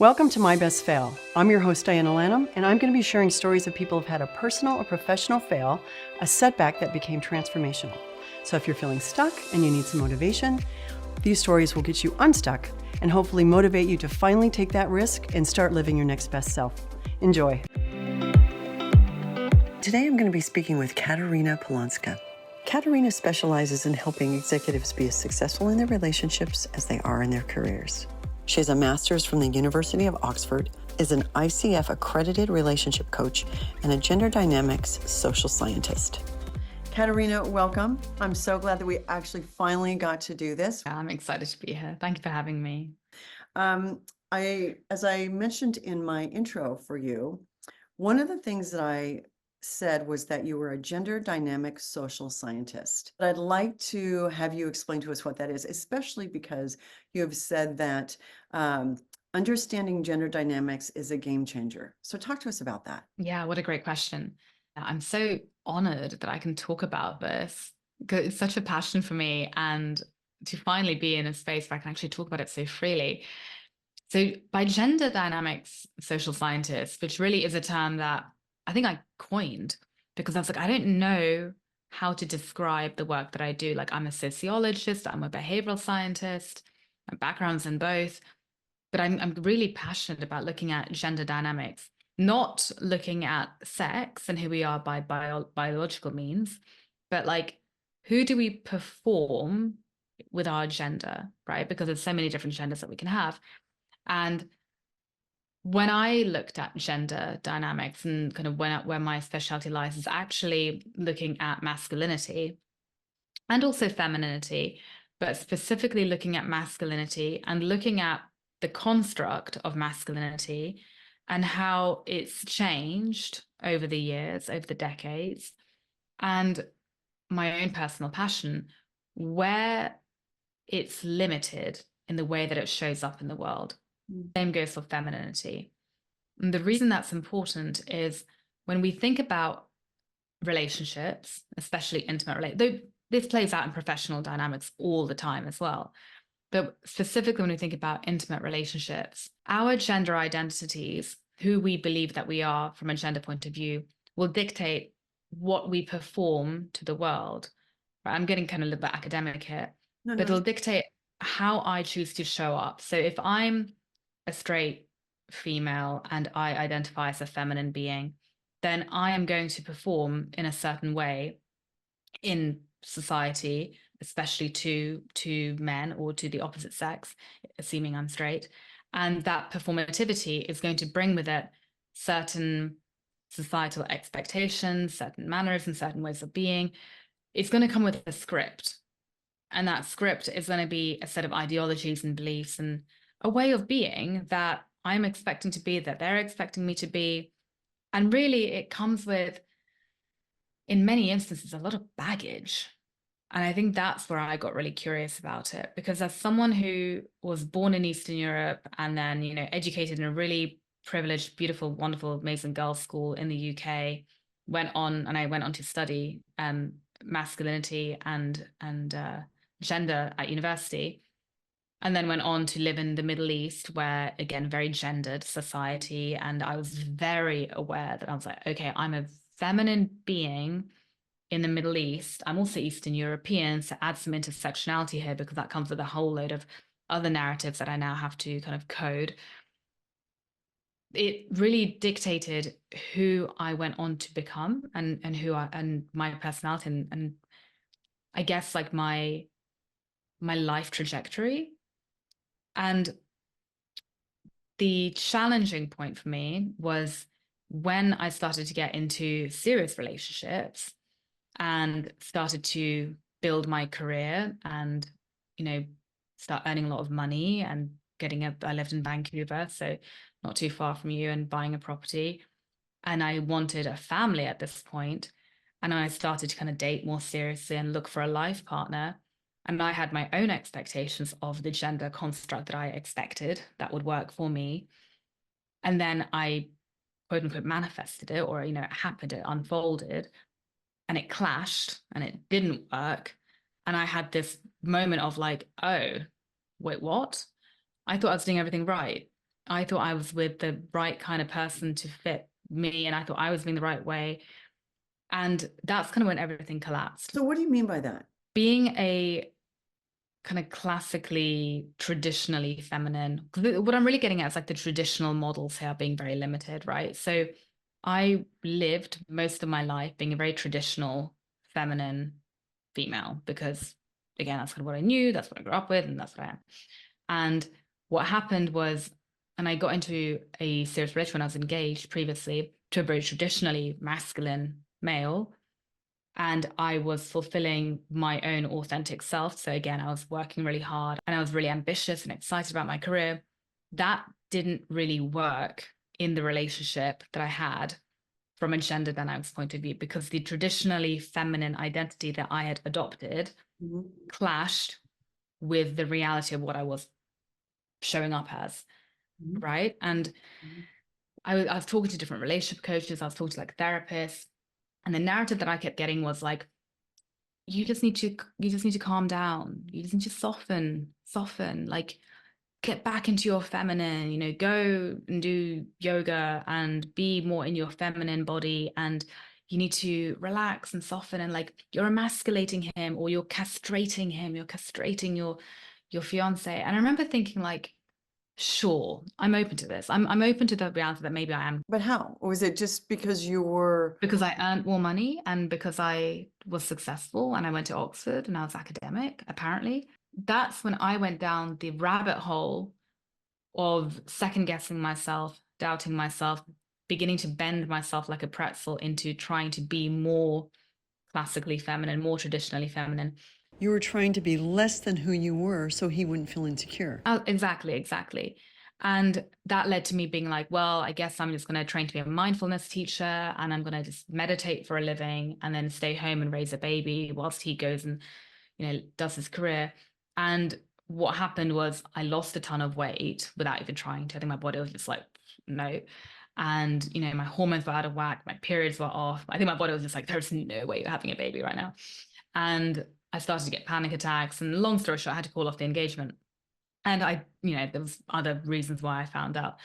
Welcome to My Best Fail. I'm your host, Diana Lanham, and I'm going to be sharing stories of people who've had a personal or professional fail, a setback that became transformational. So if you're feeling stuck and you need some motivation, these stories will get you unstuck and hopefully motivate you to finally take that risk and start living your next best self. Enjoy. Today I'm going to be speaking with Katarina Polonska. Katarina specializes in helping executives be as successful in their relationships as they are in their careers. She has a master's from the University of Oxford, is an ICF accredited relationship coach, and a gender dynamics social scientist. Katarina, welcome. I'm so glad that we actually finally got to do this. I'm excited to be here. Thank you for having me. As I mentioned in my intro for you, one of the things that I said was that you were a gender dynamic social scientist. But I'd like to have you explain to us what that is, especially because you have said that understanding gender dynamics is a game changer. So talk to us about that. Yeah, what a great question. I'm so honored that I can talk about this because it's such a passion for me, and to finally be in a space where I can actually talk about it so freely. So by gender dynamics social scientist, which really is a term that I think I coined because I was like, I don't know how to describe the work that I do. Like, I'm a sociologist, I'm a behavioral scientist, my background's in both, but I'm really passionate about looking at gender dynamics, not looking at sex and who we are by biological means, but like, who do we perform with our gender, right? Because there's so many different genders that we can have. And when I looked at gender dynamics and kind of where my specialty lies is actually looking at masculinity and also femininity, but specifically looking at masculinity and looking at the construct of masculinity and how it's changed over the years, over the decades, and my own personal passion, where it's limited in the way that it shows up in the world. Same goes for femininity. And the reason that's important is when we think about relationships, especially intimate though this plays out in professional dynamics all the time as well. But specifically when we think about intimate relationships, our gender identities, who we believe that we are from a gender point of view, will dictate what we perform to the world. Right? I'm getting kind of a little bit academic here, but it'll dictate how I choose to show up. So if I'm a straight female and I identify as a feminine being, then I am going to perform in a certain way in society, especially to men or to the opposite sex, assuming I'm straight. And that performativity is going to bring with it certain societal expectations, certain mannerisms, certain ways of being. It's going to come with a script. And that script is going to be a set of ideologies and beliefs and a way of being that I'm expecting to be, that they're expecting me to be. And really, it comes with, in many instances, a lot of baggage. And I think that's where I got really curious about it, because as someone who was born in Eastern Europe and then, educated in a really privileged, beautiful, wonderful, amazing girls' school in the UK, I went on to study masculinity and gender at university, and then went on to live in the Middle East, where, again, very gendered society. And I was very aware that I was like, okay, I'm a feminine being in the Middle East. I'm also Eastern European, so add some intersectionality here because that comes with a whole load of other narratives that I now have to kind of code. It really dictated who I went on to become and my personality and I guess like my life trajectory. And the challenging point for me was when I started to get into serious relationships and started to build my career and, start earning a lot of money and I lived in Vancouver, so not too far from you, and buying a property. And I wanted a family at this point. And I started to kind of date more seriously and look for a life partner. And I had my own expectations of the gender construct that I expected that would work for me. And then I, quote unquote, manifested it, or, it happened, it unfolded, and it clashed and it didn't work. And I had this moment of like, oh, wait, what? I thought I was doing everything right. I thought I was with the right kind of person to fit me, and I thought I was being the right way. And that's kind of when everything collapsed. So what do you mean by that? Being a kind of classically, traditionally feminine, 'cause what I'm really getting at is like the traditional models here being very limited, right? So I lived most of my life being a very traditional feminine female because, again, that's kind of what I knew, that's what I grew up with, and that's what I am. And what happened was, and I got into a serious relationship when I was engaged previously to a very traditionally masculine male, and I was fulfilling my own authentic self. So again, I was working really hard and I was really ambitious and excited about my career. That didn't really work in the relationship that I had from a gender dynamics point of view, because the traditionally feminine identity that I had adopted clashed with the reality of what I was showing up as, right? And I was talking to different relationship coaches, I was talking to like therapists, and the narrative that I kept getting was like, you just need to calm down. You just need to soften, like get back into your feminine, go and do yoga and be more in your feminine body. And you need to relax and soften, and like you're emasculating him or you're castrating him, you're castrating your fiance. And I remember thinking like, sure, I'm open to this. I'm open to the reality that maybe I am. But how? Or was it just because you were... Because I earned more money and because I was successful and I went to Oxford and I was academic, apparently. That's when I went down the rabbit hole of second guessing myself, doubting myself, beginning to bend myself like a pretzel into trying to be more classically feminine, more traditionally feminine. You were trying to be less than who you were so he wouldn't feel insecure. Exactly. And that led to me being like, well, I guess I'm just going to train to be a mindfulness teacher and I'm going to just meditate for a living and then stay home and raise a baby whilst he goes and, does his career. And what happened was I lost a ton of weight without even trying to. I think my body was just like, no. And, my hormones were out of whack. My periods were off. I think my body was just like, there's no way you're having a baby right now. And I started to get panic attacks. And long story short, I had to call off the engagement. And there was other reasons why I found out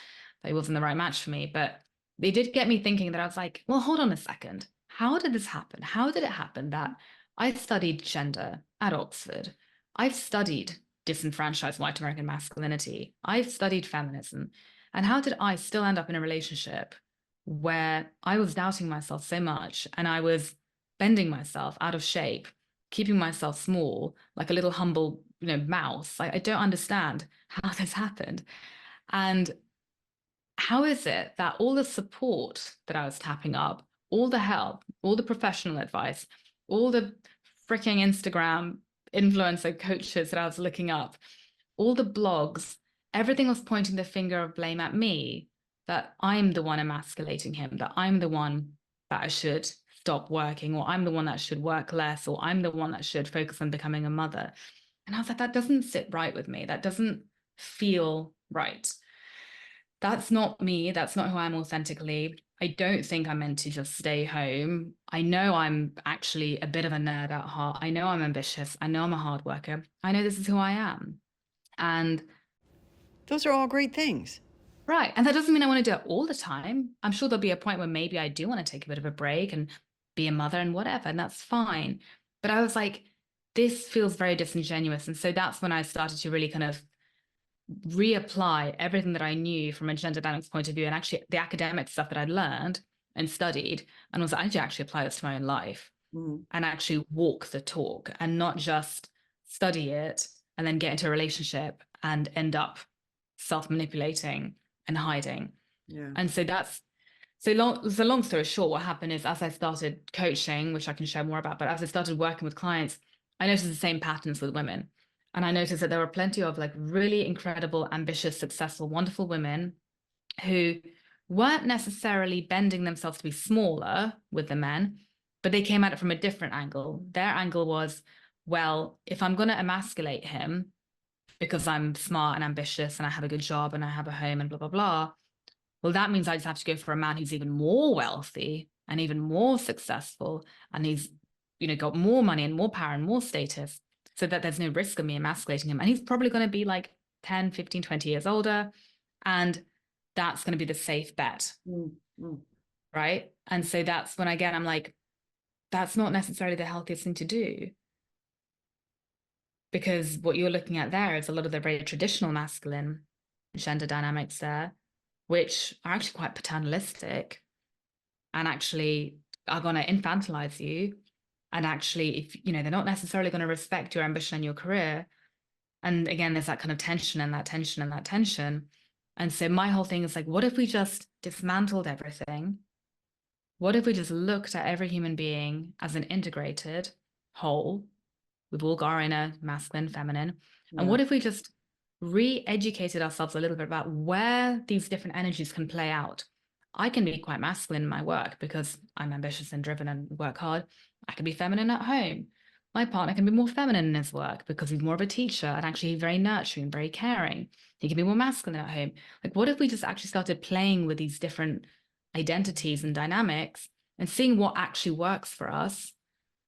that he wasn't the right match for me. But they did get me thinking that I was like, well, hold on a second. How did this happen? How did it happen that I studied gender at Oxford? I've studied disenfranchised white American masculinity. I've studied feminism. And how did I still end up in a relationship where I was doubting myself so much and I was bending myself out of shape, keeping myself small, like a little humble, mouse? I don't understand how this happened. And how is it that all the support that I was tapping up, all the help, all the professional advice, all the freaking Instagram influencer coaches that I was looking up, all the blogs, everything was pointing the finger of blame at me, that I'm the one emasculating him, that I'm the one that I should stop working, or I'm the one that should work less, or I'm the one that should focus on becoming a mother. And I was like, that doesn't sit right with me. That doesn't feel right. That's not me. That's not who I am authentically. I don't think I'm meant to just stay home. I know I'm actually a bit of a nerd at heart. I know I'm ambitious. I know I'm a hard worker. I know this is who I am. And those are all great things. right. And that doesn't mean I want to do it all the time. I'm sure there'll be a point where maybe I do want to take a bit of a break and be a mother and whatever, and that's fine. But I was like, this feels very disingenuous. And so that's when I started to really kind of reapply everything that I knew from a gender dynamics point of view, and actually the academic stuff that I'd learned and studied, and was like, I need to actually apply this to my own life and actually walk the talk and not just study it and then get into a relationship and end up self-manipulating and hiding. Yeah. And so long story short, what happened is as I started coaching, which I can share more about, but as I started working with clients, I noticed the same patterns with women. And I noticed that there were plenty of like really incredible, ambitious, successful, wonderful women who weren't necessarily bending themselves to be smaller with the men, but they came at it from a different angle. Their angle was, well, if I'm going to emasculate him because I'm smart and ambitious and I have a good job and I have a home and blah, blah, blah, well, that means I just have to go for a man who's even more wealthy and even more successful. And he's, got more money and more power and more status, so that there's no risk of me emasculating him. And he's probably going to be like 10, 15, 20 years older. And that's going to be the safe bet. Mm-hmm. Right. And so that's when, again, I'm like, that's not necessarily the healthiest thing to do. Because what you're looking at there is a lot of the very traditional masculine gender dynamics there, which are actually quite paternalistic and actually are going to infantilize you. And actually, if you know, they're not necessarily going to respect your ambition and your career. And again, there's that kind of tension and that tension and that tension. And so my whole thing is like, what if we just dismantled everything? What if we just looked at every human being as an integrated whole? We've all got our inner masculine, feminine. And what if we just re-educated ourselves a little bit about where these different energies can play out? I can be quite masculine in my work because I'm ambitious and driven and work hard. I can be feminine at home. My partner can be more feminine in his work because he's more of a teacher and actually very nurturing, very caring. He can be more masculine at home. Like, what if we just actually started playing with these different identities and dynamics and seeing what actually works for us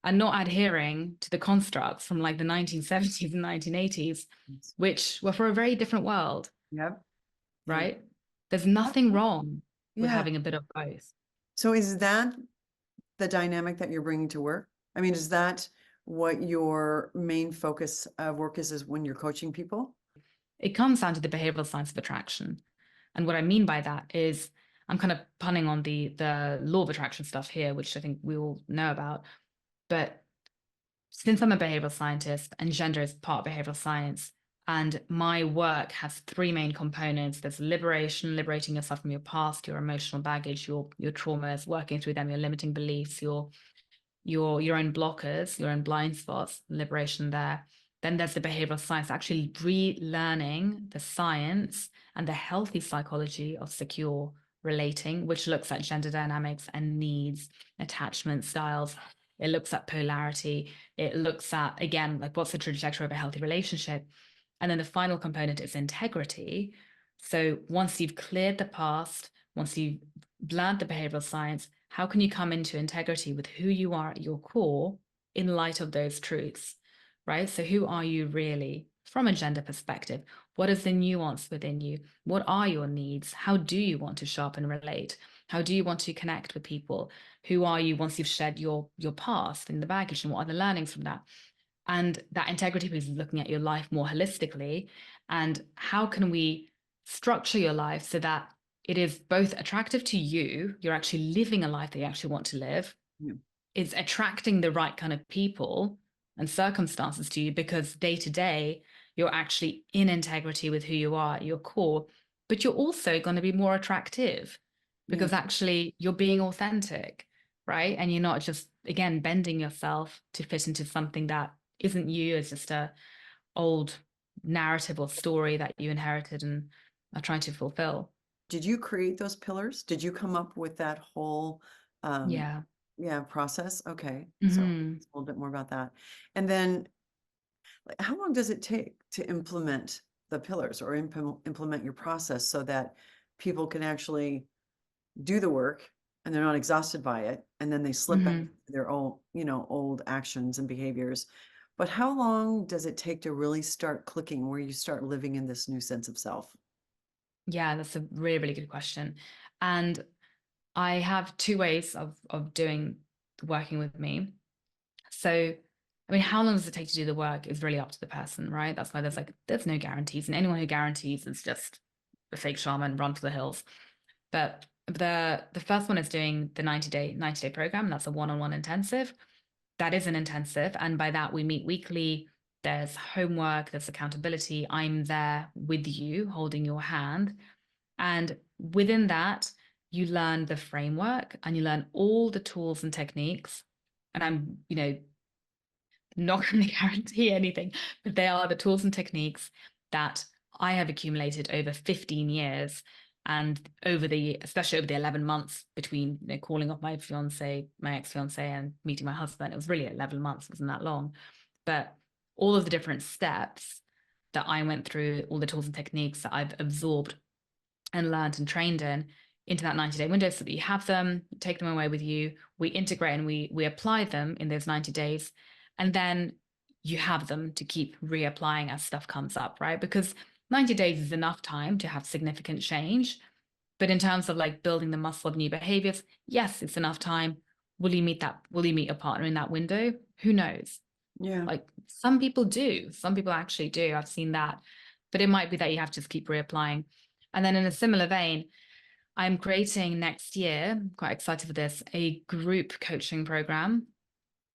and not adhering to the constructs from like the 1970s and 1980s, which were for a very different world. Yep. Right? There's nothing wrong with having a bit of both. So is that the dynamic that you're bringing to work? I mean, is that what your main focus of work is when you're coaching people? It comes down to the behavioral science of attraction. And what I mean by that is I'm kind of punning on the law of attraction stuff here, which I think we all know about. But since I'm a behavioral scientist and gender is part of behavioral science, and my work has three main components. There's liberation, liberating yourself from your past, your emotional baggage, your traumas, working through them, your limiting beliefs, your own blockers, your own blind spots, liberation there. Then there's the behavioral science, actually relearning the science and the healthy psychology of secure relating, which looks at gender dynamics and needs, attachment styles. It looks at polarity. It looks at, again, like what's the trajectory of a healthy relationship? And then the final component is integrity. So once you've cleared the past, once you've learned the behavioral science, how can you come into integrity with who you are at your core in light of those truths, right? So who are you really from a gender perspective? What is the nuance within you? What are your needs? How do you want to show up and relate? How do you want to connect with people? Who are you once you've shed your past and the baggage, and what are the learnings from that? And that integrity piece is looking at your life more holistically. And how can we structure your life so that it is both attractive to you, you're actually living a life that you actually want to live, it's attracting the right kind of people and circumstances to you, because day to day, you're actually in integrity with who you are at your core, but you're also going to be more attractive because actually you're being authentic, right? And you're not just, again, bending yourself to fit into something that isn't you, as just a old narrative or story that you inherited and are trying to fulfill. Did you create those pillars? Did you come up with that whole process? Okay. So a little bit more about that. And then like, how long does it take to implement the pillars or implement your process so that people can actually do the work and they're not exhausted by it, and then they slip back into their old actions and behaviors? But how long does it take to really start clicking where you start living in this new sense of self? Yeah, that's a really, really good question. And I have two ways of working with me. So, I mean, how long does it take to do the work is really up to the person, right? That's why there's no guarantees. And anyone who guarantees is just a fake shaman, run for the hills. But the first one is doing the 90-day program. That's a one-on-one intensive. That is an intensive. And by that, we meet weekly. There's homework, there's accountability. I'm there with you, holding your hand. And within that, you learn the framework and you learn all the tools and techniques. And I'm, not going to guarantee anything, but they are the tools and techniques that I have accumulated over 15 years. And especially over the 11 months between calling off my ex-fiance and meeting my husband, it was really 11 months, it wasn't that long. But all of the different steps that I went through, all the tools and techniques that I've absorbed and learned and trained in into that 90-day window, so that you have them, take them away with you, we integrate and we apply them in those 90 days. And then you have them to keep reapplying as stuff comes up, right? Because 90 days is enough time to have significant change. But in terms of like building the muscle of new behaviors, yes, it's enough time. Will you meet a partner in that window? Who knows? Yeah. Like some people do. Some people actually do. I've seen that. But it might be that you have to just keep reapplying. And then in a similar vein, I'm creating next year, I'm quite excited for this, a group coaching program,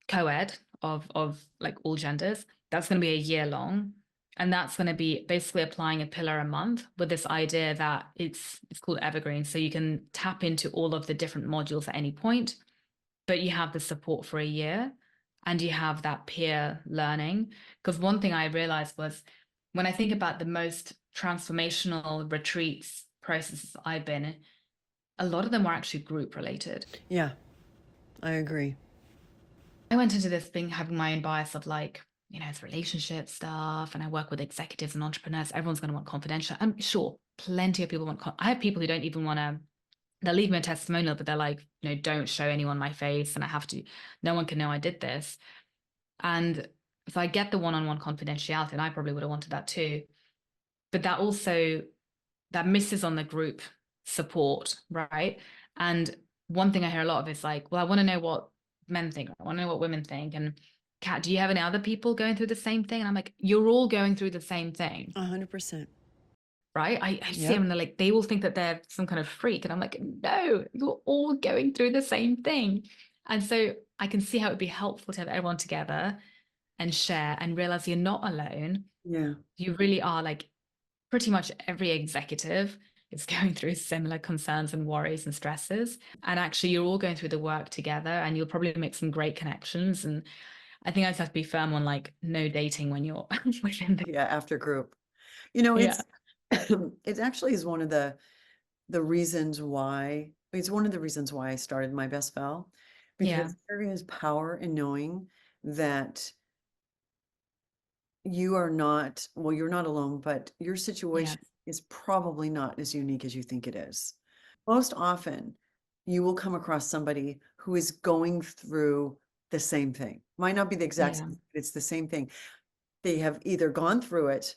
co-ed of like all genders. That's going to be a year long. And that's going to be basically applying a pillar a month with this idea that it's called evergreen. So you can tap into all of the different modules at any point, but you have the support for a year and you have that peer learning. Because one thing I realized was when I think about the most transformational retreats processes I've been in, a lot of them were actually group related. Yeah, I agree. I went into this thing having my own bias of like, it's relationship stuff, and I work with executives and entrepreneurs. Everyone's going to want confidential. I'm sure plenty of people want. I have people who don't even want to. They'll leave me a testimonial, but they're like, don't show anyone my face, and I have to. No one can know I did this. And if I get the one-on-one confidentiality, and I probably would have wanted that too. But that misses on the group support, right? And one thing I hear a lot of is like, well, I want to know what men think. I want to know what women think. And Kat, do you have any other people going through the same thing? And I'm like, you're all going through the same thing, 100%. right? I see Yep. them and they're like, they all think that they're some kind of freak. And I'm like, no, you're all going through the same thing. And so I can see how it would be helpful to have everyone together and share and realize you're not alone. Yeah. You really are like pretty much every executive is going through similar concerns and worries and stresses. And actually, you're all going through the work together and you'll probably make some great connections. And I think I just have to be firm on like no dating when you're within the. Yeah, after group. Yeah. It's it actually is one of the reasons why it's one of the reasons why I started My Best Pal, Yeah. because there is power in knowing that you're not alone, but your Yeah. situation is probably not as unique as you think it is. Most often, you will come across somebody who is going through the same thing. Might not be the exact Yeah. same, but it's the same thing. They have either gone through it,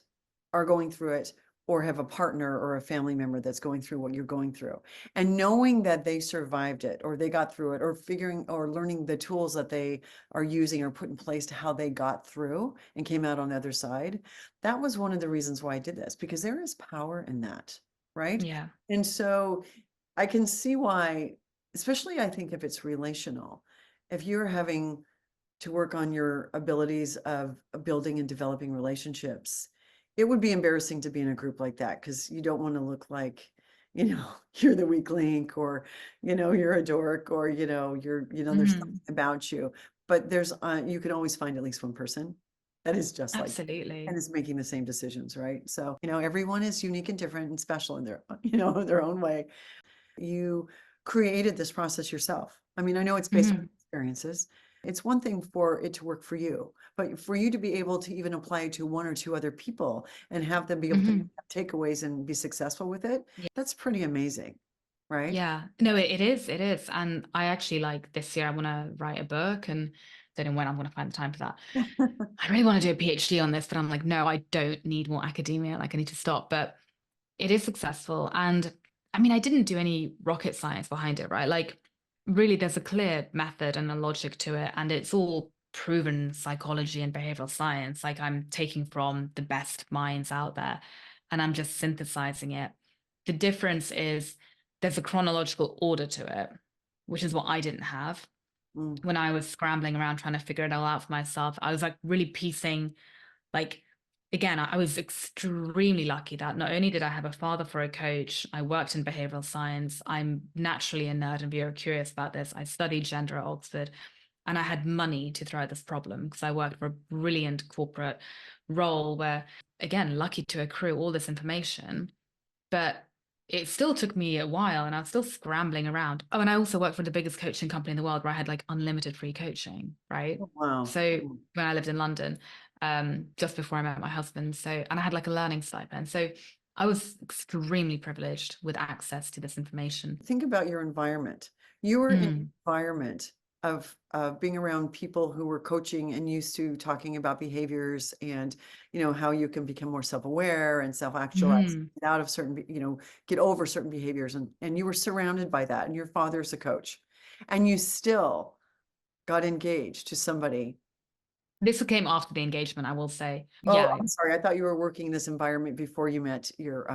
are going through it, or have a partner or a family member that's going through what you're going through. And knowing that they survived it, or they got through it, or figuring or learning the tools that they are using or put in place to how they got through and came out on the other side, that was one of the reasons why I did this, because there is power in that, right? Yeah. And so I can see why, especially I think if it's relational, if you're having to work on your abilities of building and developing relationships, it would be embarrassing to be in a group like that because you don't want to look like, you're the weak link, or, you're a dork, or, there's something Mhm. about you. But you can always find at least one person that is just like you and Absolutely. is making the same decisions, right? So, everyone is unique and different and special in their, their own way. You created this process yourself. I mean, I know it's based on Mhm. experiences. It's one thing for it to work for you, but for you to be able to even apply it to one or two other people and have them be able to Mhm. have takeaways and be successful with it, Yeah. that's pretty amazing, right? Yeah. No, it is. It is. And I actually like this year, I want to write a book and don't know when I'm going to find the time for that. I really want to do a PhD on this, but I'm like, no, I don't need more academia. Like, I need to stop. But it is successful. And I mean, I didn't do any rocket science behind it, right? Like, really, there's a clear method and a logic to it. And it's all proven psychology and behavioral science. Like, I'm taking from the best minds out there and I'm just synthesizing it. The difference is there's a chronological order to it, which is what I didn't have Mm. when I was scrambling around trying to figure it all out for myself. I was like really piecing, like, again, I was extremely lucky that not only did I have a father for a coach, I worked in behavioral science. I'm naturally a nerd and very curious about this. I studied gender at Oxford and I had money to throw at this problem because I worked for a brilliant corporate role where, again, lucky to accrue all this information. But it still took me a while and I was still scrambling around. Oh, and I also worked for the biggest coaching company in the world where I had like unlimited free coaching, right? Oh, wow. So when I lived in London, just before I met my husband. So, and I had like a learning stipend. So I was extremely privileged with access to this information. Think about your environment. You were in an Mm, environment of being around people who were coaching and used to talking about behaviors and, how you can become more self-aware and self-actualize, Mhm. get out of certain, get over certain behaviors. And you were surrounded by that, and your father's a coach, and you still got engaged to somebody. This came after the engagement, I will say. Oh, Yeah, I'm sorry. I thought you were working in this environment before you met your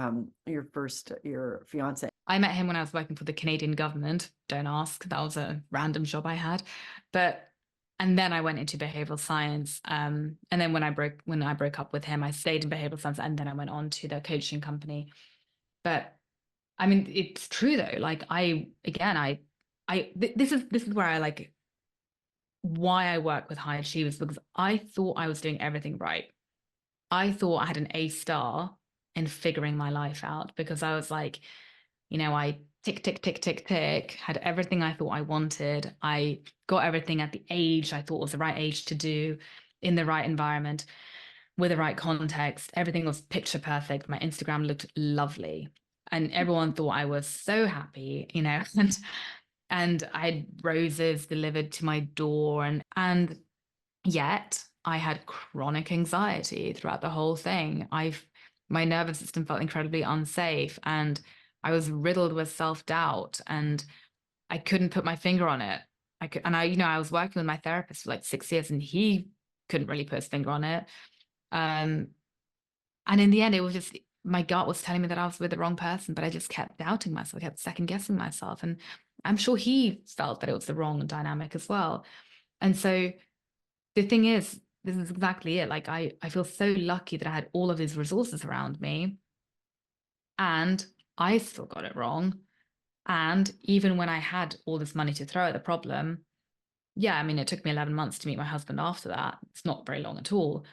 fiance. I met him when I was working for the Canadian government. Don't ask. That was a random job I had. But and then I went into behavioral science. And then when I broke up with him, I stayed in behavioral science and then I went on to the coaching company. But I mean, it's true though. Like this is where I like why I work with high achievers, because I thought I was doing everything right. I thought I had an A star in figuring my life out because I was like, I tick, tick, tick, tick, tick, had everything I thought I wanted. I got everything at the age I thought was the right age to do, in the right environment, with the right context. Everything was picture perfect. My Instagram looked lovely. And everyone thought I was so happy, and I had roses delivered to my door, and yet I had chronic anxiety throughout the whole thing. My nervous system felt incredibly unsafe, and I was riddled with self-doubt, and I couldn't put my finger on it. I was working with my therapist for like 6 years and he couldn't really put his finger on it. Um, and in the end, it was just my gut was telling me that I was with the wrong person, but I just kept doubting myself. I kept second guessing myself. And I'm sure he felt that it was the wrong dynamic as well. And so the thing is, this is exactly it. Like I feel so lucky that I had all of these resources around me and I still got it wrong. And even when I had all this money to throw at the problem, yeah, I mean, it took me 11 months to meet my husband after that. It's not very long at all.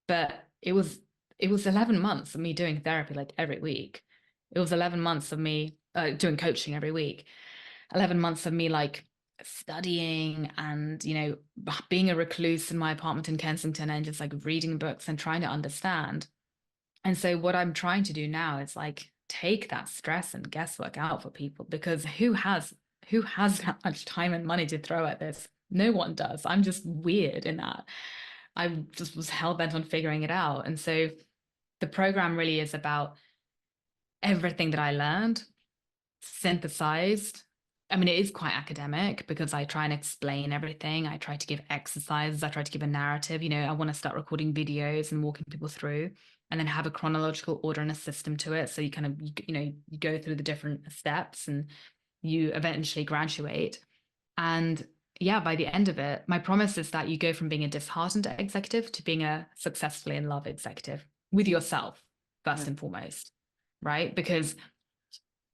But it was 11 months of me doing therapy like every week. It was 11 months of me doing coaching every week. 11 months of me like studying and, being a recluse in my apartment in Kensington and just like reading books and trying to understand. And so what I'm trying to do now is like take that stress and guesswork out for people, because who has that much time and money to throw at this? No one does. I'm just weird in that. I just was hell bent on figuring it out. And so the program really is about everything that I learned synthesized. I mean, it is quite academic because I try and explain everything. I try to give exercises. I try to give a narrative. I want to start recording videos and walking people through, and then have a chronological order and a system to it. So you kind of, you go through the different steps and you eventually graduate. And yeah, by the end of it, my promise is that you go from being a disheartened executive to being a successfully in love executive with yourself, Yeah. first and foremost, right? Because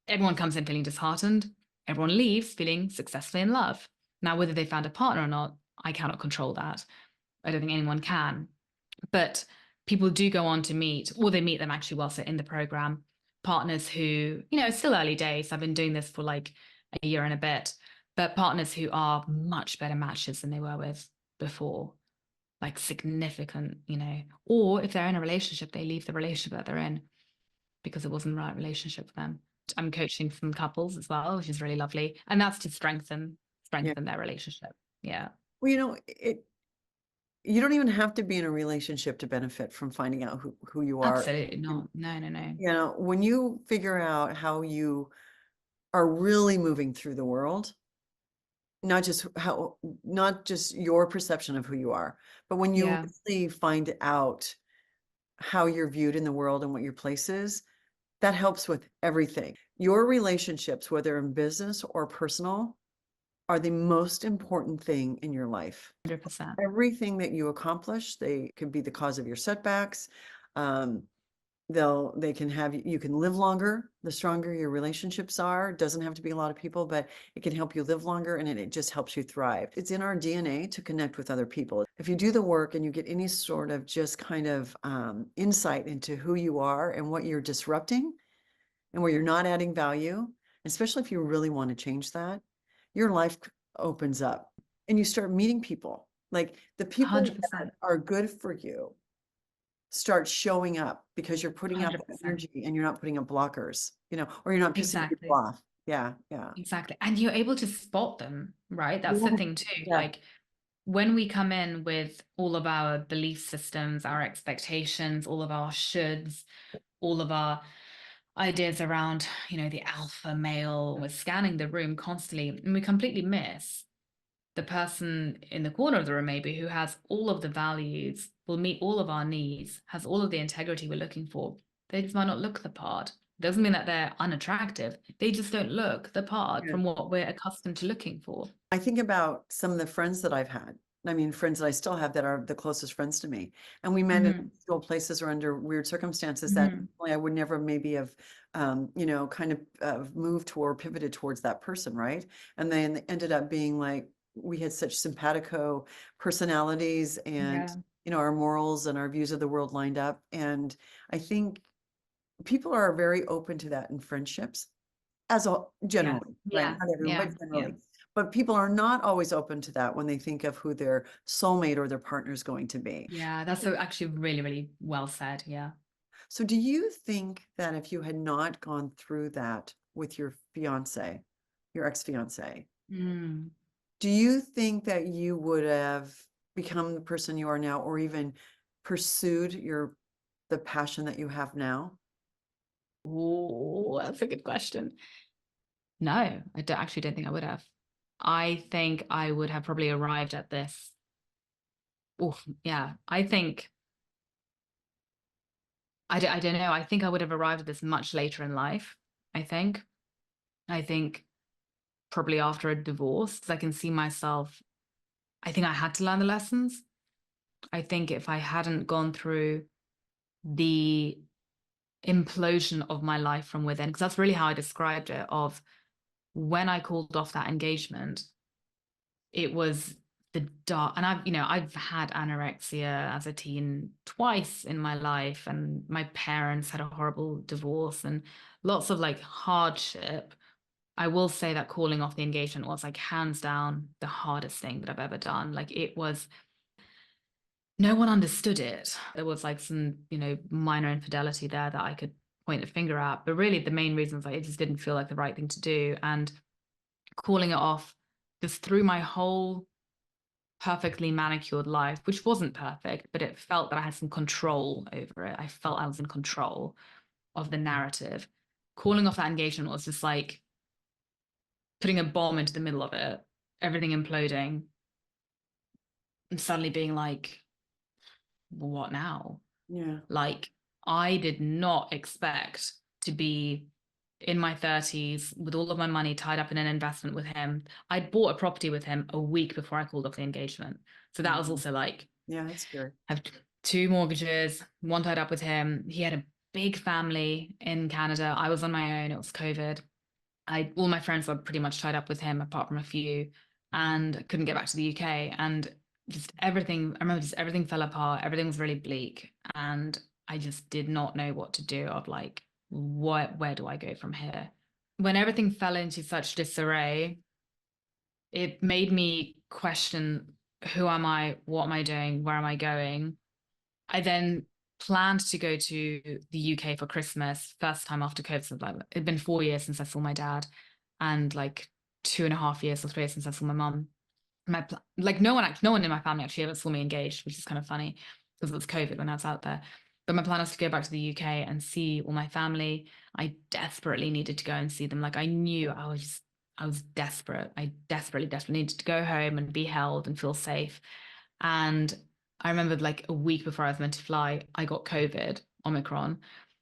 everyone comes in feeling disheartened. Everyone leaves feeling successfully in love. Now, whether they found a partner or not, I cannot control that. I don't think anyone can. But people do go on to meet, or they meet them actually whilst they're in the program, partners who, it's still early days. I've been doing this for like a year and a bit, but partners who are much better matches than they were with before, like significant, or if they're in a relationship, they leave the relationship that they're in because it wasn't the right relationship for them. I'm coaching some couples as well, which is really lovely. And that's to strengthen Yeah. their relationship. Yeah. Well, you don't even have to be in a relationship to benefit from finding out who you are. Absolutely not. No, no, no. When you figure out how you are really moving through the world, not just your perception of who you are, but when you Yeah. really find out how you're viewed in the world and what your place is, that helps with everything. Your relationships, whether in business or personal, are the most important thing in your life. 100%. Everything that you accomplish, they could be the cause of your setbacks. Um, they can have you can live longer the stronger your relationships are. It doesn't have to be a lot of people, but it can help you live longer, and it just helps you thrive. It's in our DNA to connect with other people. If you do the work and you get any sort of just kind of insight into who you are and what you're disrupting and where you're not adding value, especially if you really want to change that, your life opens up and you start meeting people. Like the people that 100%. are good for you start showing up because you're putting out that 100%. energy and you're not putting up blockers, or you're not pissing people Exactly. off. Yeah. Yeah. Exactly. And you're able to spot them, right? That's the Yeah. thing too. Yeah. Like when we come in with all of our belief systems, our expectations, all of our shoulds, all of our ideas around, the alpha male, we're scanning the room constantly and we completely miss the person in the corner of the room, maybe who has all of the values, will meet all of our needs, has all of the integrity we're looking for. They just might not look the part. Doesn't mean that they're unattractive. They just don't look the part Yeah. from what we're accustomed to looking for. I think about some of the friends that I've had. I mean, friends that I still have that are the closest friends to me. And we met in Hmm. unusual places or under weird circumstances that Hmm. I would never maybe have, kind of moved toward, pivoted towards that person, right? And then ended up being like, we had such simpatico personalities and, Yeah. our morals and our views of the world lined up. And I think people are very open to that in friendships as a Yeah. generally, right? Yeah. Not everyone, Yeah. but Yeah. generally. But people are not always open to that when they think of who their soulmate or their partner is going to be. Yeah. That's so actually really, really well said. Yeah. So do you think that if you had not gone through that with your fiance, your ex-fiance, Mm. do you think that you would have become the person you are now or even pursued the passion that you have now? Oh, that's a good question. No, actually don't think I would have. I think I would have probably arrived at this. Oh, yeah. I don't know. I think I would have arrived at this much later in life. I think. I think probably after a divorce, because I can see myself. I think I had to learn the lessons. I think if I hadn't gone through the implosion of my life from within, because that's really how I described it, of when I called off that engagement, it was the dark. And I've had anorexia as a teen twice in my life, and my parents had a horrible divorce and lots of like hardship. I will say that calling off the engagement was like hands down the hardest thing that I've ever done. Like it was, no one understood it. There was like some, minor infidelity there that I could point a finger at. But really the main reason was like it just didn't feel like the right thing to do. And calling it off just through my whole perfectly manicured life, which wasn't perfect, but it felt that I had some control over it. I felt I was in control of the narrative. Calling off that engagement was just like putting a bomb into the middle of it, everything imploding, and suddenly being like, well, what now? Yeah. Like, I did not expect to be in my 30s with all of my money tied up in an investment with him. I'd bought a property with him a week before I called off the engagement. So that was also like, Yeah, that's scary. I have two mortgages, one tied up with him. He had a big family in Canada. I was on my own. It was COVID. All my friends were pretty much tied up with him, apart from a few, and couldn't get back to the UK. And just everything, I remember just everything fell apart. Everything was really bleak. And I just did not know what to do of like, where do I go from here? When everything fell into such disarray, it made me question, who am I? What am I doing? Where am I going? I then planned to go to the UK for Christmas, first time after COVID. So like, it'd been 4 years since I saw my dad, and like 2.5 years or 3 years since I saw my mum. Like no one in my family actually ever saw me engaged, which is kind of funny because it was COVID when I was out there. But my plan was to go back to the UK and see all my family. I desperately needed to go and see them. Like I knew I was desperate. I desperately needed to go home and be held and feel safe. And I remember like a week before I was meant to fly, I got COVID, Omicron.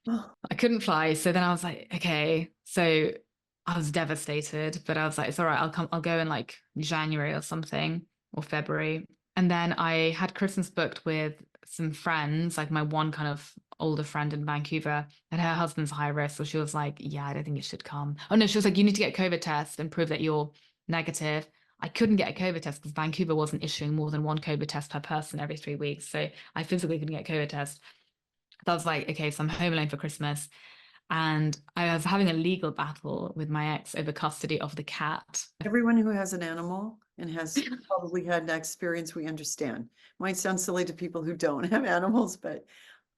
Oh, I couldn't fly. So then I was like, okay. So I was devastated, but I was like, it's all right. I'll go in like January or something or February. And then I had Christmas booked with some friends, like my one kind of older friend in Vancouver, and her husband's high risk. So she was like, yeah, I don't think you should come. Oh no, she was like, you need to get a COVID test and prove that you're negative. I couldn't get a COVID test because Vancouver wasn't issuing more than one COVID test per person every 3 weeks. So I physically couldn't get a COVID test. So I was like, okay, so I'm home alone for Christmas. And I was having a legal battle with my ex over custody of the cat. everyone who has an animal and has probably had that experience, we understand. Might sound silly to people who don't have animals, but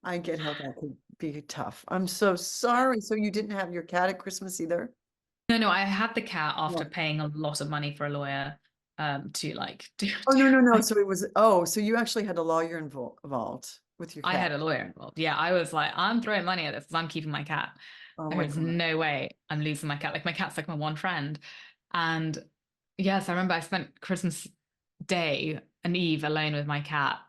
I get how that could be tough. I'm so sorry. So you didn't have your cat at Christmas either? No, I had the cat Yeah. after paying a lot of money for a lawyer to like do, Oh, no, no, no. like So it was, oh, so you actually had a lawyer involved with your I cat. had a lawyer involved. Yeah, I was like, I'm throwing money at this because I'm keeping my cat. Oh my There's God. no way I'm losing my cat. Like my cat's like my one friend. And yes, I remember I spent Christmas Day and Eve alone with my cat,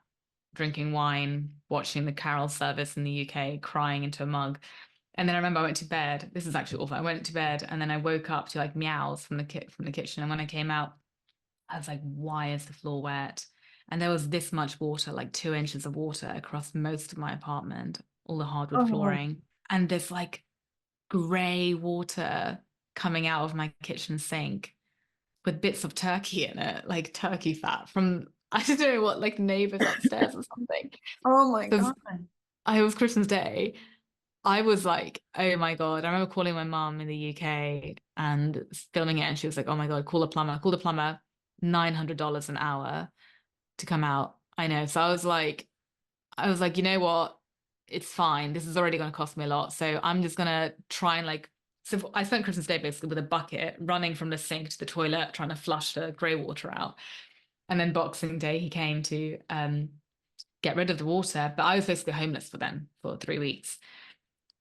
drinking wine, watching the carol service in the UK, crying into a mug. And then I remember I went to bed. This is actually awful. I went to bed and then I woke up to like meows from the kitchen. And when I came out, I was like, why is the floor wet? And there was this much water, like 2 inches of water across most of my apartment, all the hardwood Oh, flooring, and this like gray water coming out of my kitchen sink with bits of turkey in it, like turkey fat from I don't know what, like neighbors upstairs or something. oh my So God. it was Christmas Day. I was like, oh my God. I remember calling my mom in the UK and filming it, and she was like, oh my God, call the plumber, $900 an hour to come out. I know. So I was like, you know what? It's fine. This is already going to cost me a lot. So I'm just going to try and like, so I spent Christmas Day basically with a bucket running from the sink to the toilet, trying to flush the grey water out. And then Boxing Day, he came to get rid of the water. But I was basically homeless for then for 3 weeks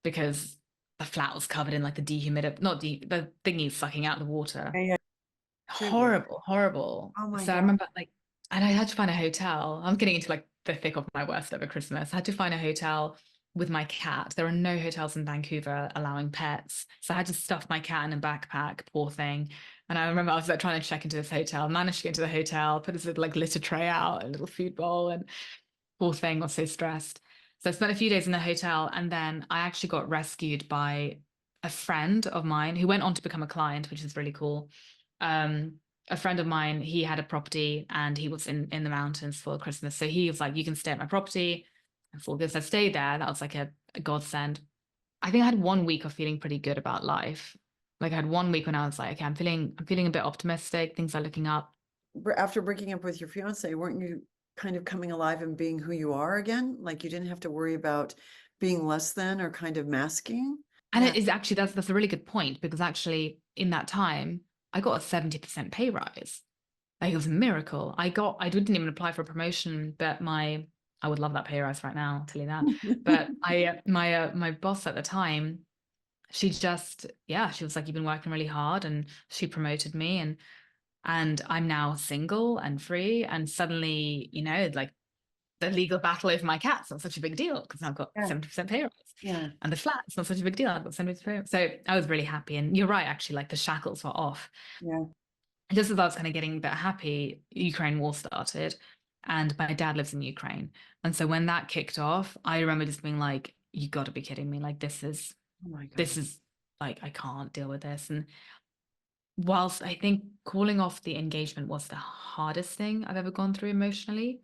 because the flat was covered in like the dehumidifier, not the thingy sucking out the water. Yeah, yeah. Too. Horrible, horrible. Oh my So I God. remember like, and I had to find a hotel. I'm getting into like the thick of my worst ever Christmas. I had to find a hotel with my cat. There are no hotels in Vancouver allowing pets. So I had to stuff my cat in a backpack, poor thing. And I remember I was like trying to check into this hotel, managed to get into the hotel, put this little like litter tray out, a little food bowl, and poor thing, was so stressed. So I spent a few days in the hotel, and then I actually got rescued by a friend of mine who went on to become a client, which is really cool. A friend of mine, he had a property and he was in the mountains for Christmas. So he was like, you can stay at my property. And for this, I stayed there. That was like a godsend. I think I had 1 week of feeling pretty good about life. Like I had 1 week when I was like, okay, I'm feeling a bit optimistic. Things are looking up. After breaking up with your fiance, weren't you kind of coming alive and being who you are again? Like you didn't have to worry about being less than or kind of masking? And Yeah. it is actually that's a really good point because actually in that time I got a 70% pay rise. Like it was a miracle. I didn't even apply for a promotion, but I would love that pay rise right now, I'll tell you that. But my boss at the time, she just yeah, she was like, you've been working really hard, and she promoted me, and I'm now single and free, and suddenly, like the legal battle over my cat's not such a big deal because I've got Yeah. 70% pay rise. Yeah. And the flat's not such a big deal. I've got 70% pay rise. So I was really happy. And you're right, actually, like the shackles were off. Yeah. And just as I was kind of getting a bit happy, Ukraine war started. And my dad lives in Ukraine. And so when that kicked off, I remember just being like, you got to be kidding me. Like, Oh my this God. is like, I can't deal with this. And whilst I think calling off the engagement was the hardest thing I've ever gone through emotionally,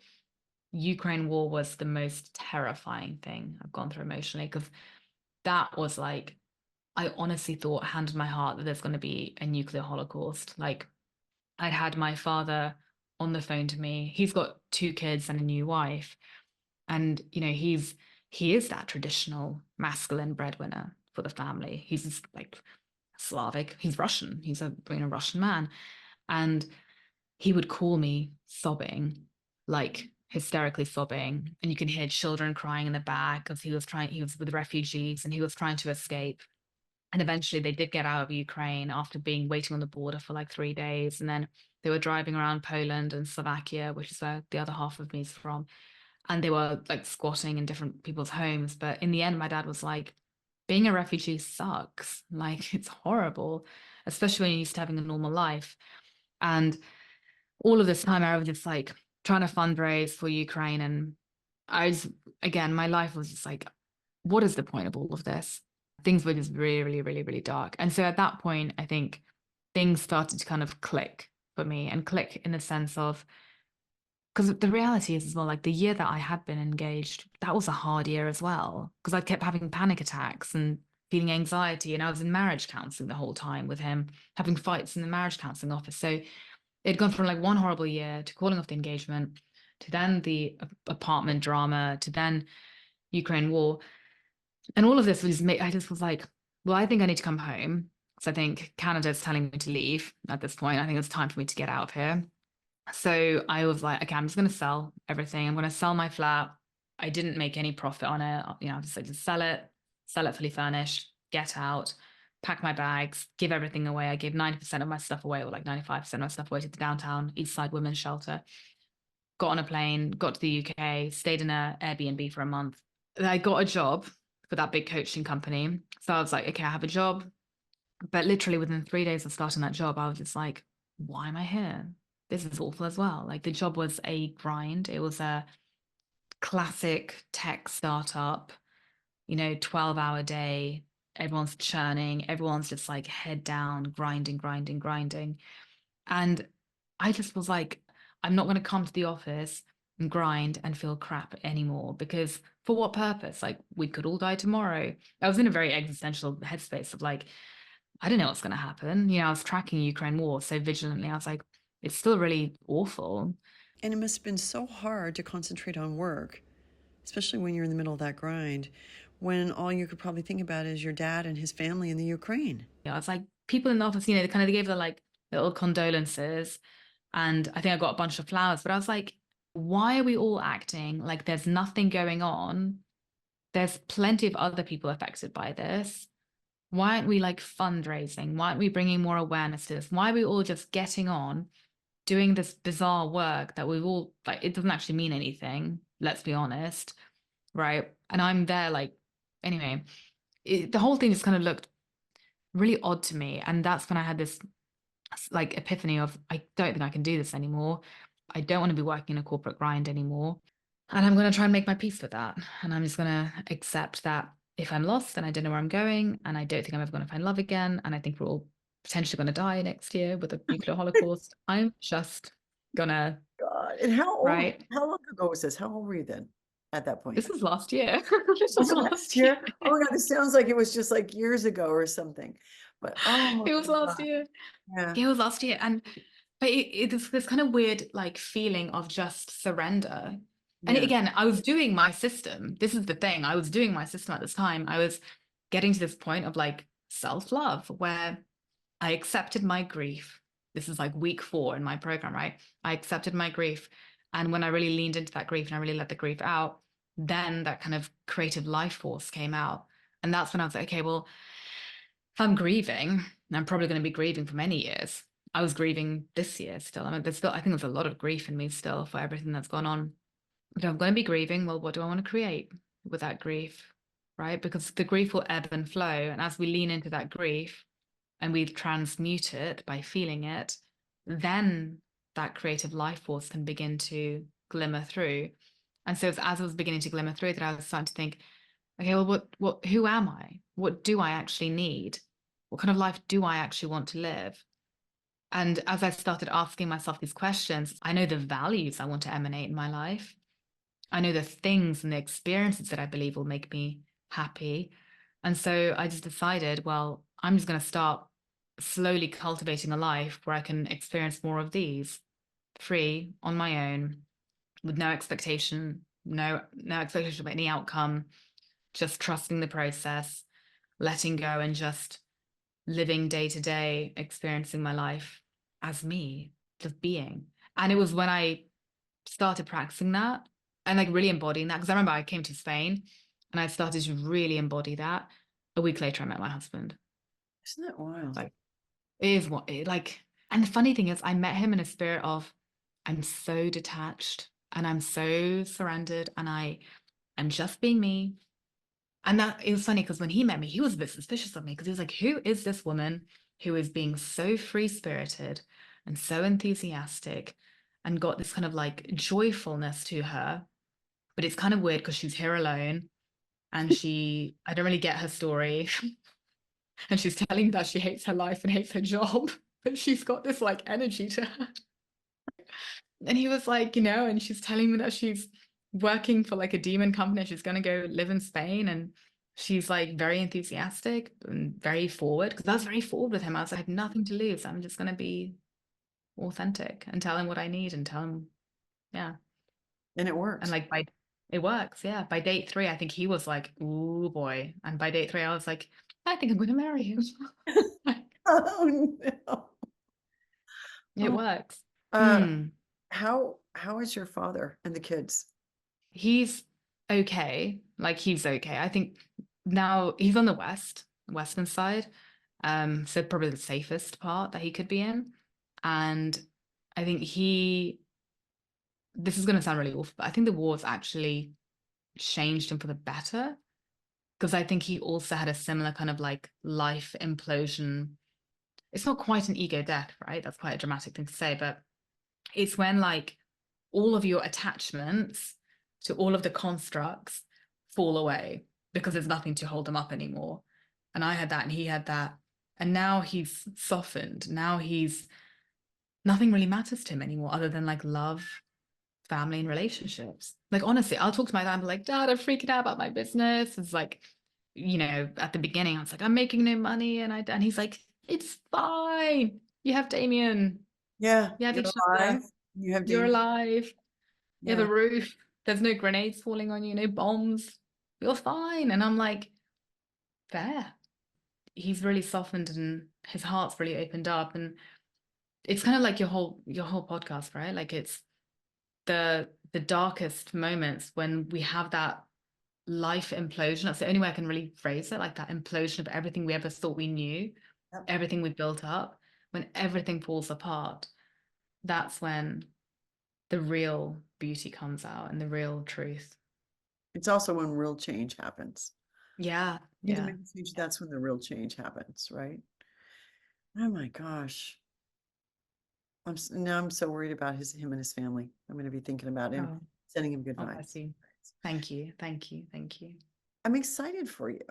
Ukraine war was the most terrifying thing I've gone through emotionally because that was like, I honestly thought, hand on my heart, that there's going to be a nuclear holocaust. Like, I'd had my father on the phone to me. He's got 2 kids and a new wife. And, he is that traditional masculine breadwinner for the family. He's just like Slavic. He's Russian. He's a Russian man. And he would call me sobbing, like hysterically sobbing. And you can hear children crying in the back because he was with refugees and he was trying to escape. And eventually they did get out of Ukraine after waiting on the border for like 3 days. And then they were driving around Poland and Slovakia, which is where the other half of me is from. And they were like squatting in different people's homes. But in the end, my dad was like, being a refugee sucks. Like it's horrible, especially when you're used to having a normal life. And all of this time I was just like trying to fundraise for Ukraine. And I was, again, my life was just like, what is the point of all of this? Things were just really, really, really, really dark. And so at that point, I think things started to kind of click for me, and click in the sense of, because the reality is as well, like the year that I had been engaged, that was a hard year as well, because I kept having panic attacks and feeling anxiety. And I was in marriage counseling the whole time with him, having fights in the marriage counseling office. So it'd gone from like one horrible year to calling off the engagement to then the apartment drama to then Ukraine war. And all of this was I just was like, well, I think I need to come home. So I think Canada's telling me to leave at this point. I think it's time for me to get out of here. So I was like, okay, I'm just going to sell everything. I'm going to sell my flat. I didn't make any profit on it. You know, I decided to sell it fully furnished, get out, pack my bags, give everything away. I gave 90% of my stuff away, or like 95% of my stuff away to the downtown East Side Women's Shelter. Got on a plane, got to the UK, stayed in an Airbnb for a month. I got a job for that big coaching company. So I was like, okay, I have a job. But literally within 3 days of starting that job, I was just like, why am I here? This is awful as well. Like the job was a grind. It was a classic tech startup, 12-hour day. Everyone's churning. Everyone's just like head down, grinding, grinding, grinding. And I just was like, I'm not going to come to the office and grind and feel crap anymore, because for what purpose? Like we could all die tomorrow. I was in a very existential headspace of like, I don't know what's going to happen. I was tracking Ukraine war so vigilantly. I was like, it's still really awful. And it must have been so hard to concentrate on work, especially when you're in the middle of that grind, when all you could probably think about is your dad and his family in the Ukraine. Yeah, it's like people in the office, they gave the like little condolences. And I think I got a bunch of flowers, but I was like, why are we all acting like there's nothing going on? There's plenty of other people affected by this. Why aren't we like fundraising? Why aren't we bringing more awareness to this? Why are we all just getting on doing this bizarre work that we've all like, it doesn't actually mean anything, let's be honest, right? And I'm there like, anyway, the whole thing just kind of looked really odd to me. And that's when I had this like epiphany of, I don't think I can do this anymore. I don't want to be working in a corporate grind anymore. And I'm going to try and make my peace with that. And I'm just going to accept that if I'm lost and I don't know where I'm going, and I don't think I'm ever going to find love again, and I think we're all potentially going to die next year with a nuclear holocaust, I'm just gonna, God. And right? how long ago was this? How old were you then at that point? This was last year. This Was was it last last year. year? Oh my God, this sounds like it was just like years ago or something. But oh It was my last God. year. Yeah. It was last year. And but it's this kind of weird like feeling of just surrender. And Yeah. again, I was doing my system. This is the thing. I was doing my system at this time. I was getting to this point of like self-love where I accepted my grief. This is like week 4 in my program, right? I accepted my grief. And when I really leaned into that grief and I really let the grief out, then that kind of creative life force came out. And that's when I was like, okay, well, if I'm grieving, and I'm probably going to be grieving for many years. I was grieving this year still. I mean, I think there's a lot of grief in me still for everything that's gone on. But I'm going to be grieving. Well, what do I want to create with that grief? Right? Because the grief will ebb and flow. And as we lean into that grief and we transmute it by feeling it, then that creative life force can begin to glimmer through. And so as I was beginning to glimmer through that, I was starting to think, okay, well, who am I? What do I actually need? What kind of life do I actually want to live? And as I started asking myself these questions, I know the values I want to emanate in my life. I know the things and the experiences that I believe will make me happy. And so I just decided, well, I'm just going to start slowly cultivating a life where I can experience more of these free on my own with no expectation, no expectation of any outcome, just trusting the process, letting go, and just living day to day, experiencing my life as me, just being. And it was when I started practicing that and like really embodying that, because I remember I came to Spain and I started to really embody that. A week later, I met my husband. Isn't that wild? Like, it is what it like. And the funny thing is, I met him in a spirit of, I'm so detached and I'm so surrendered and I'm just being me. And that it was funny because when he met me, he was a bit suspicious of me because he was like, who is this woman who is being so free-spirited and so enthusiastic and got this kind of like joyfulness to her? But it's kind of weird because she's here alone and I don't really get her story. And she's telling me that she hates her life and hates her job, but she's got this like energy to her. And he was like, and she's telling me that she's working for like a demon company. She's going to go live in Spain. And she's like very enthusiastic and very forward. Because I was very forward with him. I was like, I have nothing to lose. I'm just going to be authentic and tell him what I need and tell him, yeah. And it And works. like it works. Yeah. By date 3, I think he was like, ooh boy. And by date 3, I was like, I think I'm going to marry him. Oh, no. It Oh, works. uh, Mm. how is your father and the kids? He's okay. Like he's okay. I think now he's on the western side. So probably the safest part that he could be in. And I think this is going to sound really awful, but I think the war's actually changed him for the better. Because I think he also had a similar kind of like life implosion. It's not quite an ego death, right? That's quite a dramatic thing to say, but it's when like all of your attachments to all of the constructs fall away because there's nothing to hold them up anymore. And I had that and he had that. And now he's softened. Now he's nothing really matters to him anymore other than like love, family, and relationships. Like honestly, I'll talk to my dad and be like, Dad, I'm freaking out about my business. It's like, at the beginning, I was like, I'm making no money. And he's like, it's fine. You have Damien. Yeah, You have you're each alive. other. You have You're Damien. alive. You have Yeah. a roof. There's no grenades falling on you, no bombs. You're fine. And I'm like, fair. He's really softened and his heart's really opened up. And it's kind of like your whole podcast, right? Like it's the darkest moments when we have that life implosion. That's the only way I can really phrase it, like that implosion of everything we ever thought we knew, Yep. everything we built up. When everything falls apart, that's when the real beauty comes out and the real truth. It's also when real change happens. Yeah, You need to yeah. make a change. That's when the real change happens, right? Oh my gosh. Now I'm so worried about him and his family. I'm going to be thinking about him, Oh, sending him good oh, bless vibes. you. Thank you. Thank you. Thank you. I'm excited for you,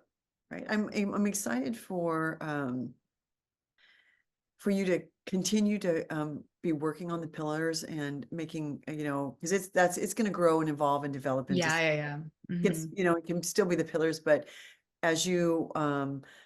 right? I'm excited for you to continue to be working on the pillars and making, because it's going to grow and evolve and develop into Yeah, yeah, yeah. it's, Hmm. it can still be the pillars, but as you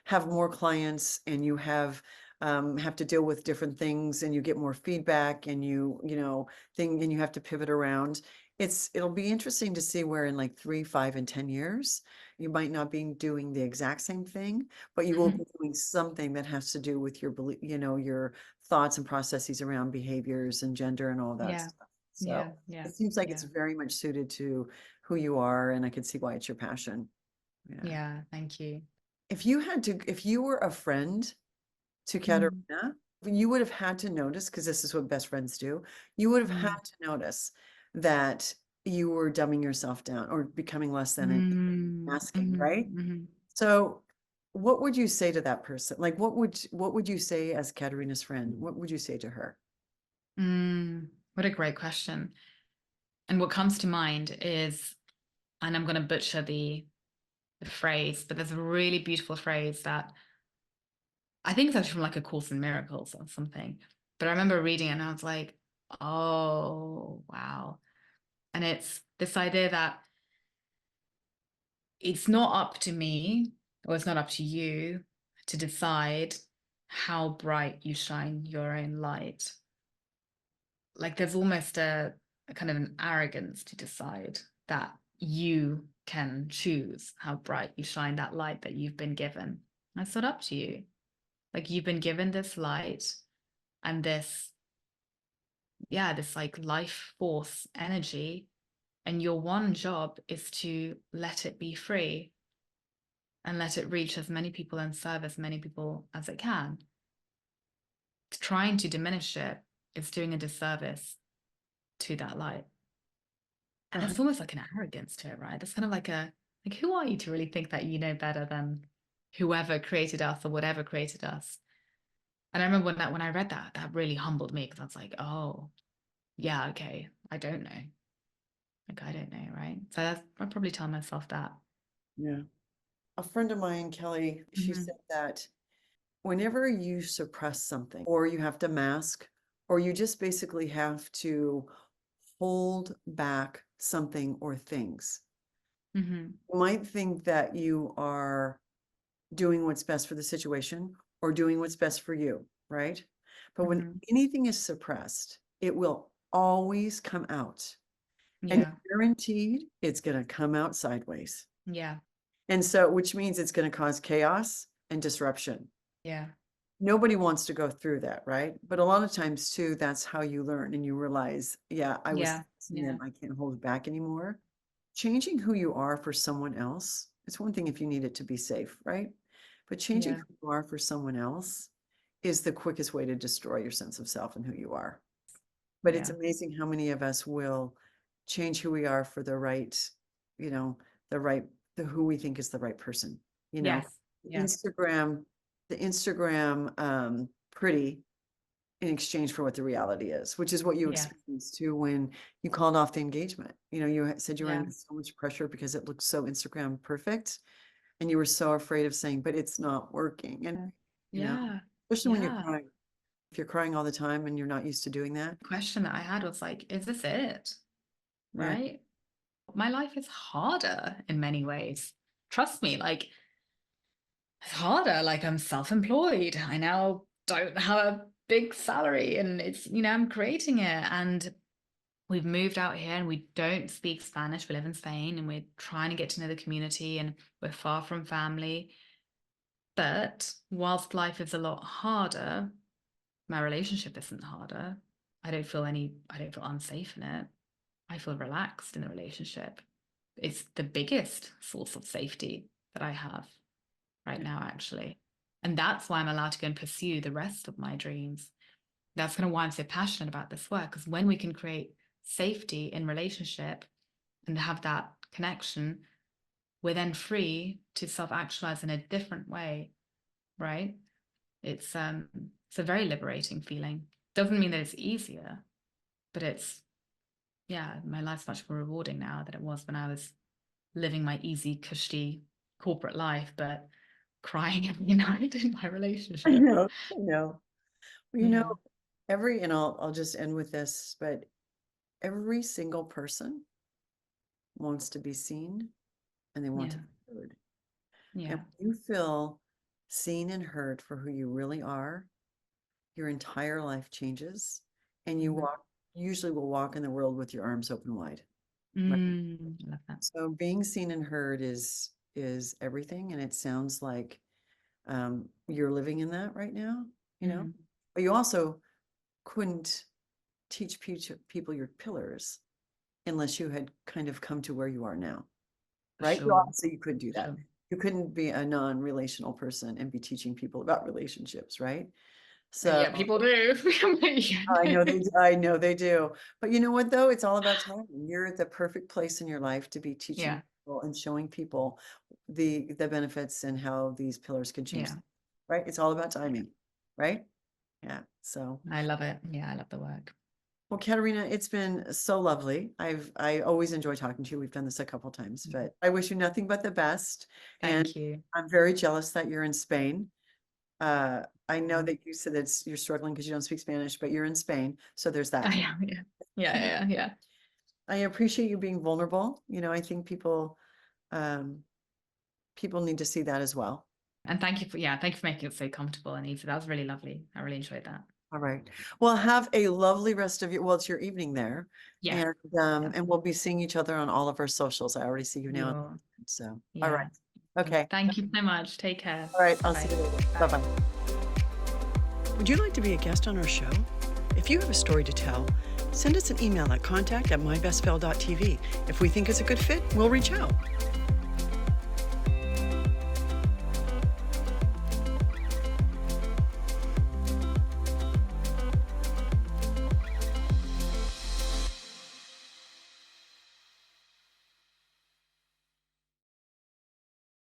have more clients and you have to deal with different things and you get more feedback and and you have to pivot around, it'll be interesting to see where in like 3, 5, and 10 years you might not be doing the exact same thing, but you will be doing something that has to do with your belief, your thoughts and processes around behaviors and gender and all that Yeah, stuff. So yeah, yeah, it seems like it's yeah, very much suited to who you are, and I can see why it's your passion. Yeah. yeah. Thank you. If you were a friend to Mm, Katarina, you would have had to notice, because this is what best friends do, you would have had mm, to notice that you were dumbing yourself down or becoming less than and mm, masking, mhm, right? mhm. So what would you say to that person? Like what would you say as Katarina's friend? What would you say to her? What a great question. And what comes to mind is, and I'm going to butcher the phrase, but there's a really beautiful phrase that I think it's actually from like A Course in Miracles or something. But I remember reading it and I was like, oh, wow. And it's this idea that it's not up to me or it's not up to you to decide how bright you shine your own light. Like there's almost a kind of an arrogance to decide that you can choose how bright you shine that light that you've been given. That's not up to you. Like you've been given this light and this like life force energy, and your one job is to let it be free and let it reach as many people and serve as many people as it can. Trying to diminish it is doing a disservice to that light. And Uh, there's almost like an arrogance to it, right? It's kind of like who are you to really think that you know better than whoever created us or whatever created us? And I remember when I read that, that really humbled me because I was like, oh, yeah, okay, I don't know. Like I don't know, right? So I'd probably tell myself that. yeah. A friend of mine, Kelly, she Hmm. said that whenever you suppress something or you have to mask or you just basically have to hold back something or things, Hmm. you might think that you are doing what's best for the situation or doing what's best for you, right? But when Hmm. anything is suppressed, it will always come out. And Yeah, guaranteed it's going to come out sideways. yeah, And so, which means it's going to cause chaos and disruption. yeah, nobody wants to go through that, right? But a lot of times too, that's how you learn and you realize, yeah, I was Yeah. and then I can't hold it back anymore. Changing who you are for someone else, it's one thing if you need it to be safe, right? But changing Yeah. who you are for someone else is the quickest way to destroy your sense of self and who you are. But it's Yeah. amazing how many of us will change who we are for the right, you know, the right, the who we think is the right person. You know, Yes. Yeah. Instagram, the Instagram pretty in exchange for what the reality is, which is what you Yeah. experienced too when you called off the engagement. You know, you said you were Yeah. under so much pressure because it looked so Instagram perfect, and you were so afraid of saying, but it's not working. And, you know, Yeah. especially when you're Yeah. crying, if you're crying all the time and you're not used to doing that. Question that I had was like, is this it? Yeah. Right? My life is harder in many ways. Trust me, like it's harder. Like I'm self-employed. I now don't have a big salary and it's, I'm creating it. And we've moved out here and we don't speak Spanish. We live in Spain and we're trying to get to know the community and we're far from family. But whilst life is a lot harder, my relationship isn't harder. I don't feel unsafe in it. I feel relaxed in the relationship. It's the biggest source of safety that I have right now, actually. And that's why I'm allowed to go and pursue the rest of my dreams. That's kind of why I'm so passionate about this work, because when we can create safety in relationship and have that connection, we're then free to self-actualize in a different way, right? It's a very liberating feeling. Doesn't mean that it's easier, but my life's much more rewarding now than it was when I was living my easy, cushy corporate life, but crying every night in my I relationship. know, I know. Well, Yeah, and I'll just end with this, but every single person wants to be seen and they want to yeah, be heard. And yeah. when you feel seen and heard for who you really are, your entire life changes and Mhm. usually will walk in the world with your arms open wide. Right. I love that. So being seen and heard is everything. And it sounds like you're living in that right now, Mm, but you also couldn't teach people your pillars unless you had kind of come to where you are now, for right? You sure, obviously you could do for that. sure. You couldn't be a non-relational person and be teaching people about relationships, right? And So yeah, people do. I know they do. But you know what though? It's all about timing. You're at the perfect place in your life to be teaching Yeah, people and showing people the benefits and how these pillars can change, yeah. right? It's all about timing, right? Yeah. So I love it. Yeah, I love the work. well, Katarina, it's been so lovely. I always enjoy talking to you. We've done this a couple times, Mhm. but I wish you nothing but the best. And Thank you. I'm very jealous that you're in Spain. I know Oh, that you said that you're struggling because you don't speak Spanish, but you're in Spain, so there's I that. am, yeah. Yeah, yeah, yeah. I appreciate you being vulnerable. I think um, people need to see that as well. And thank you for making it so comfortable and easy. That was really lovely. I really enjoyed that. All right. Well, have a lovely rest of it's your evening there. Yeah, And yeah. we'll be seeing each other on all of our socials. I already see you We now. will. So, all right. Yeah. Okay. Thank you so much. Take care. All right. I'll Bye-bye. see you later. Bye. Bye-bye. Would you like to be a guest on our show? If you have a story to tell, send us an email at contact@mybestfell.tv. If we think it's a good fit, we'll reach out.